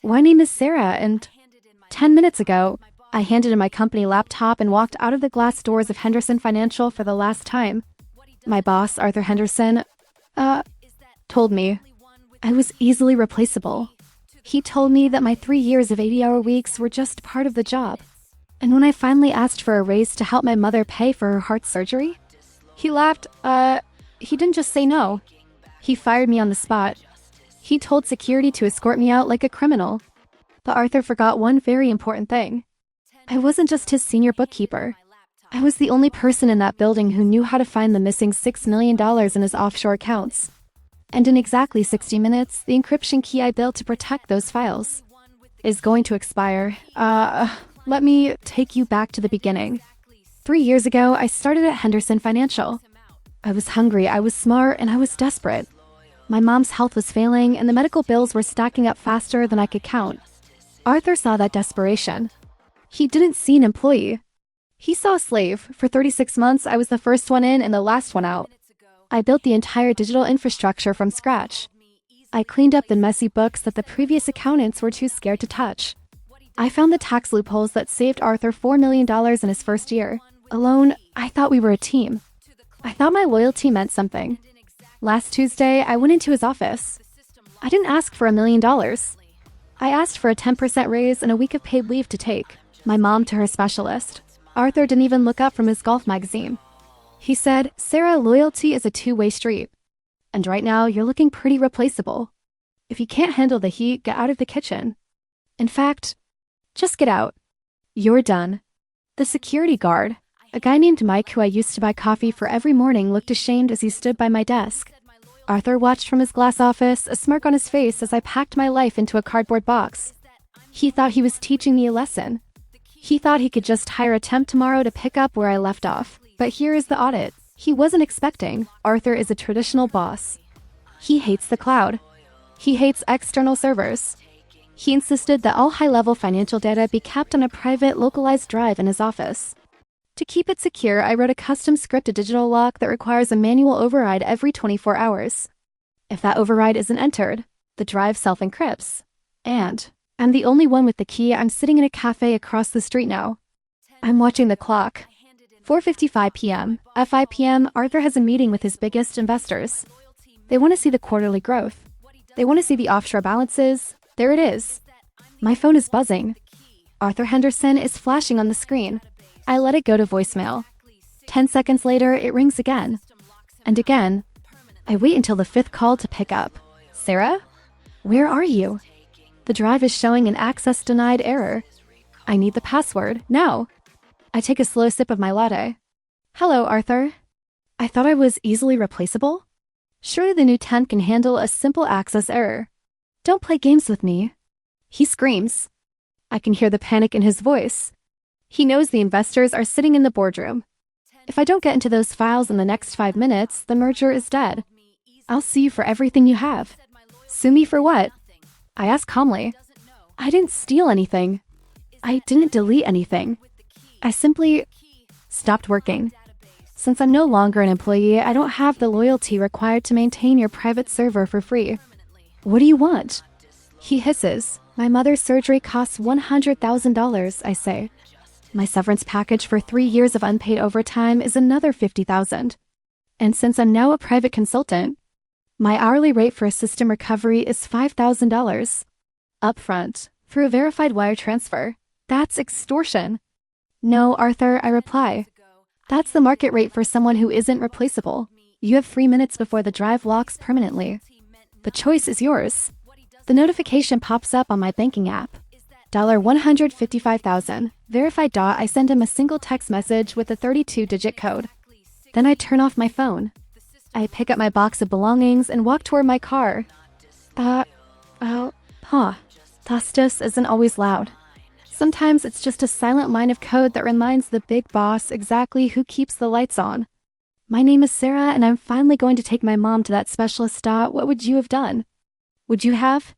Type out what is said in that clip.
My name is Sarah, and 10 minutes ago, I handed in my company laptop and walked out of the glass doors of Henderson Financial for the last time. My boss, Arthur Henderson, uh, told me I was easily replaceable. He told me that my 3 years of 80-hour weeks were just part of the job. And when I finally asked for a raise to help my mother pay for her heart surgery, he laughed. He didn't just say no. He fired me on the spot. He told security to escort me out like a criminal. But Arthur forgot one very important thing. I wasn't just his senior bookkeeper. I was the only person in that building who knew how to find the missing $6 million in his offshore accounts. And in exactly 60 minutes, the encryption key I built to protect those files is going to expire. Let me take you back to the beginning. 3 years ago, I started at Henderson Financial. I was hungry, I was smart, and I was desperate. My mom's health was failing, and the medical bills were stacking up faster than I could count. Arthur saw that desperation. He didn't see an employee. He saw a slave. For 36 months, I was the first one in and the last one out. I built the entire digital infrastructure from scratch. I cleaned up the messy books that the previous accountants were too scared to touch. I found the tax loopholes that saved Arthur $4 million in his first year. Alone, I thought we were a team. I thought my loyalty meant something. Last Tuesday, I went into his office. I didn't ask for $1 million. I asked for a 10% raise and a week of paid leave to take my mom to her specialist. Arthur didn't even look up from his golf magazine. He said, "Sarah, loyalty is a two-way street. And right now, you're looking pretty replaceable. If you can't handle the heat, get out of the kitchen. In fact, just get out. You're done." The security guard, a guy named Mike who I used to buy coffee for every morning, looked ashamed as he stood by my desk. Arthur watched from his glass office, a smirk on his face as I packed my life into a cardboard box. He thought he was teaching me a lesson. He thought he could just hire a temp tomorrow to pick up where I left off. But here is the audit. He wasn't expecting. Arthur is a traditional boss. He hates the cloud. He hates external servers. He insisted that all high-level financial data be kept on a private, localized drive in his office. To keep it secure, I wrote a custom scripted digital lock that requires a manual override every 24 hours. If that override isn't entered, the drive self-encrypts. And I'm the only one with the key. I'm sitting in a cafe across the street now. I'm watching the clock. 4:55 p.m. At 5 p.m., Arthur has a meeting with his biggest investors. They want to see the quarterly growth. They want to see the offshore balances. There it is. My phone is buzzing. Arthur Henderson is flashing on the screen. I let it go to voicemail. 10 seconds later, it rings again. And again. I wait until the fifth call to pick up. "Sarah? Where are you?" The drive is showing an access denied error. I need the password, now. I take a slow sip of my latte. "Hello, Arthur. I thought I was easily replaceable? Surely the new temp can handle a simple access error. Don't play games with me." He screams. I can hear the panic in his voice. He knows the investors are sitting in the boardroom. If I don't get into those files in the next 5 minutes, the merger is dead. I'll sue you for everything you have. Sue me for what? I ask calmly. I didn't steal anything. I didn't delete anything. I simply stopped working. Since I'm no longer an employee, I don't have the loyalty required to maintain your private server for free. What do you want? He hisses. My mother's surgery costs $100,000, I say. My severance package for 3 years of unpaid overtime is another $50,000. And since I'm now a private consultant, my hourly rate for a system recovery is $5,000. Upfront, through a verified wire transfer. That's extortion. No, Arthur, I reply. That's the market rate for someone who isn't replaceable. You have 3 minutes before the drive locks permanently. The choice is yours. The notification pops up on my banking app. $155,000. Verified. I send him a single text message with a 32-digit code. Then I turn off my phone. I pick up my box of belongings and walk toward my car. Tastus isn't always loud. Sometimes it's just a silent line of code that reminds the big boss exactly who keeps the lights on. My name is Sarah, and I'm finally going to take my mom to that specialist. What would you have done? Would you have?